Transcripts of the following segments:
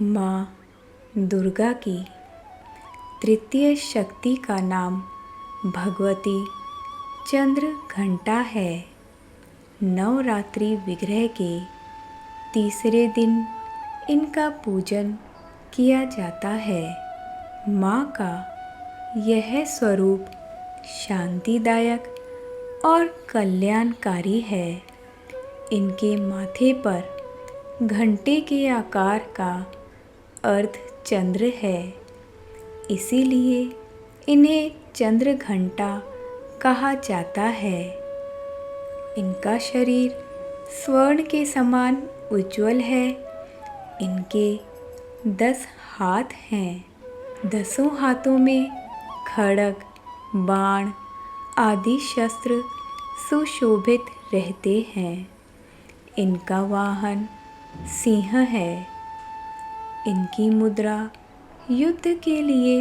माँ दुर्गा की तृतीय शक्ति का नाम भगवती चंद्र घंटा है। नवरात्रि विग्रह के तीसरे दिन इनका पूजन किया जाता है। माँ का यह स्वरूप शांतिदायक और कल्याणकारी है। इनके माथे पर घंटे के आकार का अर्ध चंद्र है, इसीलिए इन्हें चंद्र घंटा कहा जाता है। इनका शरीर स्वर्ण के समान उज्ज्वल है। इनके 10 हाथ हैं। 10 हाथों में खड्ग, बाण आदि शस्त्र सुशोभित रहते हैं। इनका वाहन सिंह है। इनकी मुद्रा युद्ध के लिए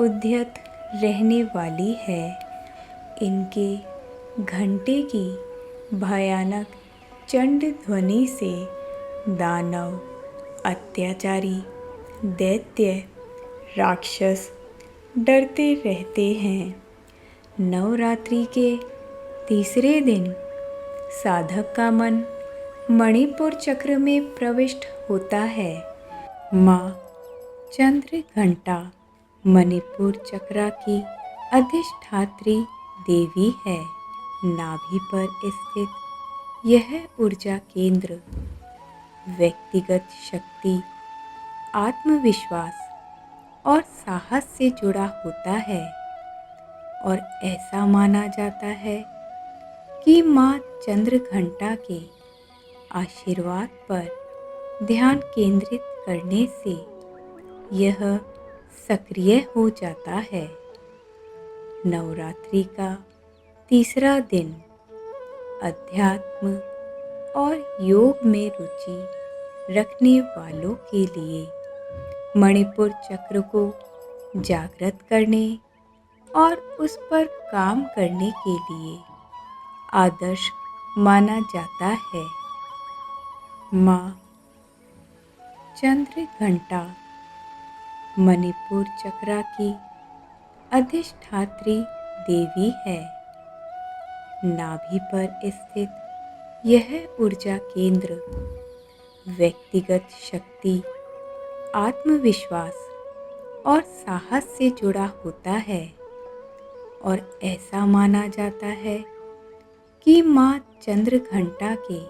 उद्यत रहने वाली है। इनके घंटे की भयानक चंड ध्वनि से दानव, अत्याचारी, दैत्य, राक्षस डरते रहते हैं। नवरात्रि के तीसरे दिन साधक का मन मणिपुर चक्र में प्रविष्ट होता है। माँ चंद्र घंटा मणिपुर चक्र की अधिष्ठात्री देवी है। नाभि पर स्थित यह ऊर्जा केंद्र व्यक्तिगत शक्ति, आत्मविश्वास और साहस से जुड़ा होता है और ऐसा माना जाता है कि माँ चंद्र घंटा के आशीर्वाद पर ध्यान केंद्रित करने से यह सक्रिय हो जाता है। नवरात्रि का तीसरा दिन अध्यात्म और योग में रुचि रखने वालों के लिए मणिपुर चक्र को जागृत करने और उस पर काम करने के लिए आदर्श माना जाता है। माँ चंद्र घंटा मणिपुर चक्र की अधिष्ठात्री देवी है। नाभि पर स्थित यह ऊर्जा केंद्र व्यक्तिगत शक्ति, आत्मविश्वास और साहस से जुड़ा होता है और ऐसा माना जाता है कि माँ चंद्र घंटा के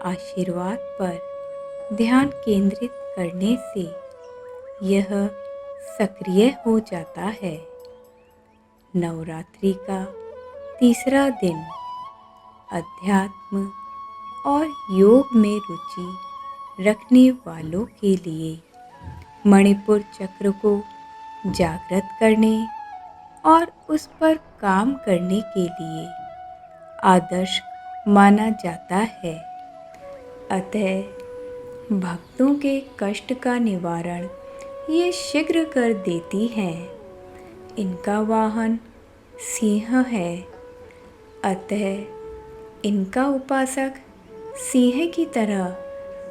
आशीर्वाद पर ध्यान केंद्रित करने से यह सक्रिय हो जाता है। नवरात्रि का तीसरा दिन अध्यात्म और योग में रुचि रखने वालों के लिए मणिपुर चक्र को जागृत करने और उस पर काम करने के लिए आदर्श माना जाता है। अतः भक्तों के कष्ट का निवारण ये शीघ्र कर देती हैं। इनका वाहन सिंह है, अतः इनका उपासक सिंह की तरह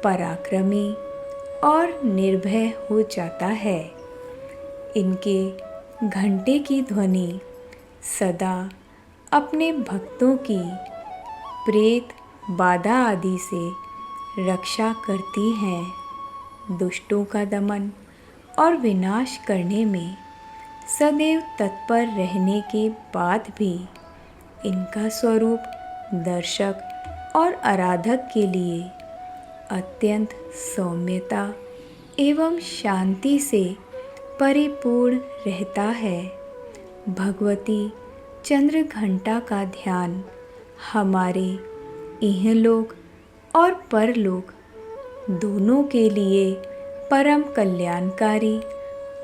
पराक्रमी और निर्भय हो जाता है। इनके घंटे की ध्वनि सदा अपने भक्तों की प्रेत बाधा आदि से रक्षा करती हैं। दुष्टों का दमन और विनाश करने में सदैव तत्पर रहने के बाद भी इनका स्वरूप दर्शक और आराधक के लिए अत्यंत सौम्यता एवं शांति से परिपूर्ण रहता है। भगवती चंद्र घंटा का ध्यान हमारे इहलोक और परलोक दोनों के लिए परम कल्याणकारी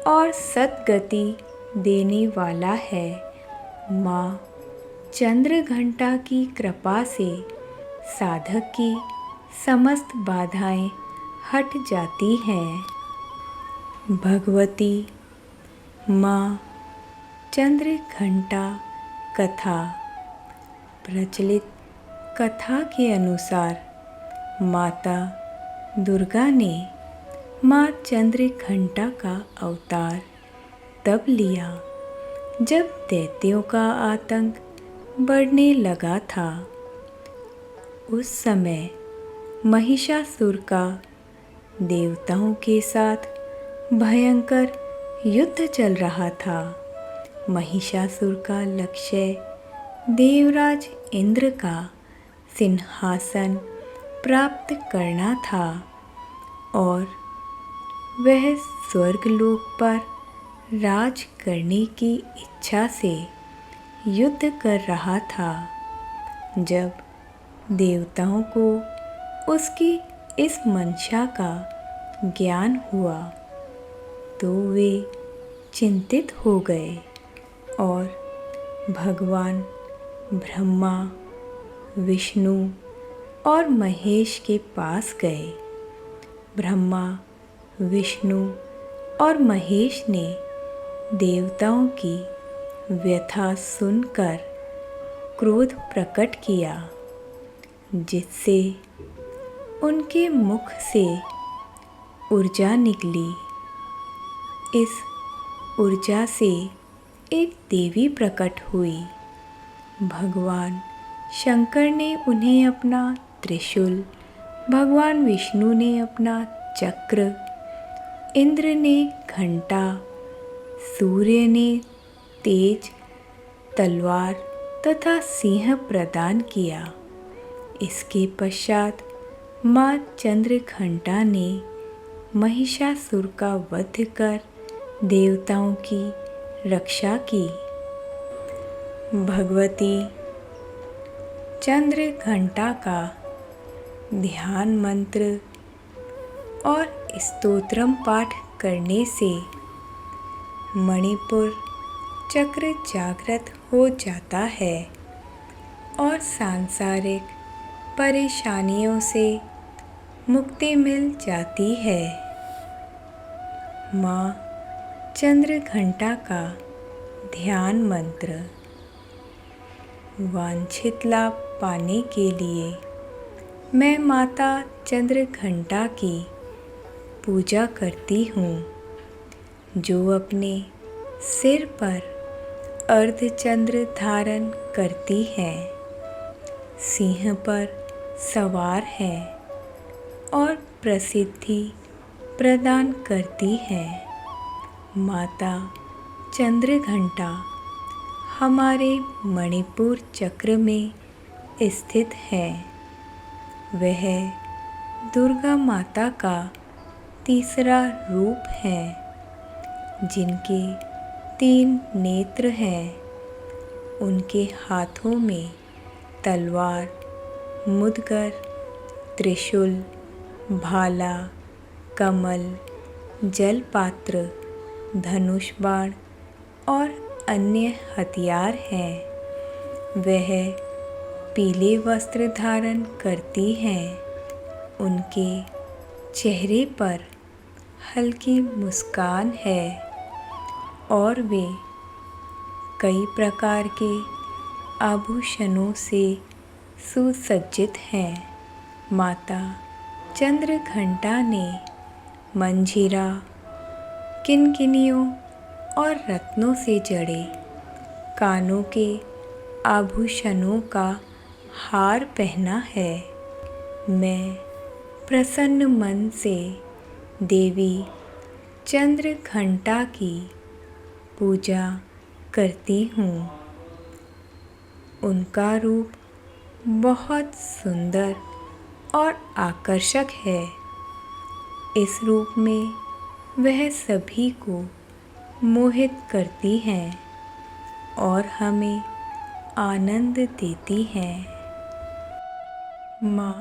और सद्गति देने वाला है। माँ चंद्र घंटा की कृपा से साधक की समस्त बाधाएं हट जाती हैं। भगवती माँ चंद्र घंटा कथा। प्रचलित कथा के अनुसार माता दुर्गा ने माँ चंद्र घंटा का अवतार तब लिया जब दैत्यों का आतंक बढ़ने लगा था। उस समय महिषासुर का देवताओं के साथ भयंकर युद्ध चल रहा था। महिषासुर का लक्ष्य देवराज इंद्र का सिंहासन प्राप्त करना था और वह स्वर्गलोक पर राज करने की इच्छा से युद्ध कर रहा था। जब देवताओं को उसकी इस मंशा का ज्ञान हुआ तो वे चिंतित हो गए और भगवान ब्रह्मा, विष्णु और महेश के पास गए। ब्रह्मा, विष्णु और महेश ने देवताओं की व्यथा सुनकर क्रोध प्रकट किया, जिससे उनके मुख से ऊर्जा निकली। इस ऊर्जा से एक देवी प्रकट हुई। भगवान शंकर ने उन्हें अपना त्रिशूल, भगवान विष्णु ने अपना चक्र, इंद्र ने घंटा, सूर्य ने तेज तलवार तथा सिंह प्रदान किया। इसके पश्चात माँ चंद्रघंटा ने महिषासुर का वध कर देवताओं की रक्षा की। भगवती चंद्रघंटा का ध्यान मंत्र और स्तोत्रम पाठ करने से मणिपुर चक्र जागृत हो जाता है और सांसारिक परेशानियों से मुक्ति मिल जाती है। माँ चंद्रघंटा का ध्यान मंत्र। वांछित लाभ पाने के लिए मैं माता चंद्रघंटा की पूजा करती हूँ, जो अपने सिर पर अर्धचंद्र धारण करती हैं, सिंह पर सवार है और प्रसिद्धि प्रदान करती है। माता चंद्रघंटा हमारे मणिपुर चक्र में स्थित है। वह दुर्गा माता का तीसरा रूप है, जिनके 3 नेत्र हैं। उनके हाथों में तलवार, मुदगर, त्रिशूल, भाला, कमल, जलपात्र, धनुष बाण और अन्य हथियार हैं। वह पीले वस्त्र धारण करती हैं। उनके चेहरे पर हल्की मुस्कान है और वे कई प्रकार के आभूषणों से सुसज्जित हैं। माता चंद्रघंटा ने मंजीरा, किनकिनियों और रत्नों से जड़े कानों के आभूषणों का हार पहना है। मैं प्रसन्न मन से देवी चंद्रघंटा की पूजा करती हूँ। उनका रूप बहुत सुंदर और आकर्षक है। इस रूप में वह सभी को मोहित करती हैं और हमें आनंद देती हैं। माँ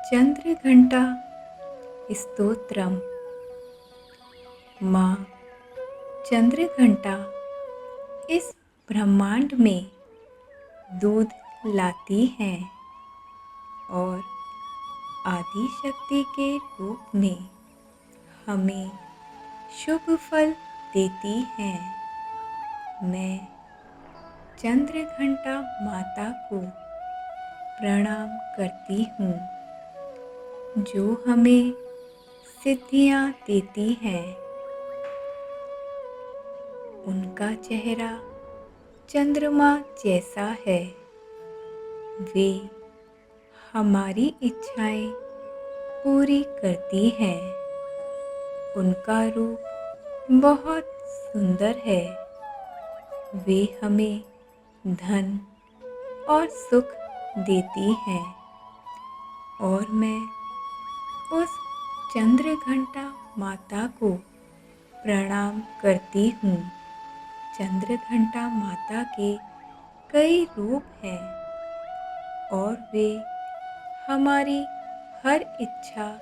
चंद्रघंटा स्तोत्रम। माँ चंद्रघंटा इस ब्रह्मांड में दूध लाती हैं और आदि शक्ति के रूप में हमें शुभ फल देती हैं। मैं चंद्रघंटा माता को प्रणाम करती हूँ, जो हमें सिद्धियां देती हैं। उनका चेहरा चंद्रमा जैसा है। वे हमारी इच्छाएं पूरी करती हैं। उनका रूप बहुत सुंदर है। वे हमें धन और सुख देती हैं। और मैं उस चंद्रघंटा माता को प्रणाम करती हूँ। चंद्रघंटा माता के कई रूप हैं और वे हमारी हर इच्छा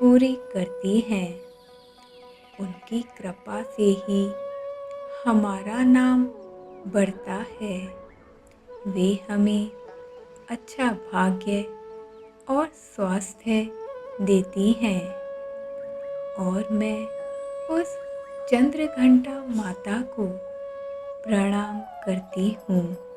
पूरी करती हैं। उनकी कृपा से ही हमारा नाम बढ़ता है। वे हमें अच्छा भाग्य और स्वास्थ्य देती हैं। और मैं उस चंद्रघंटा माता को प्रणाम करती हूँ।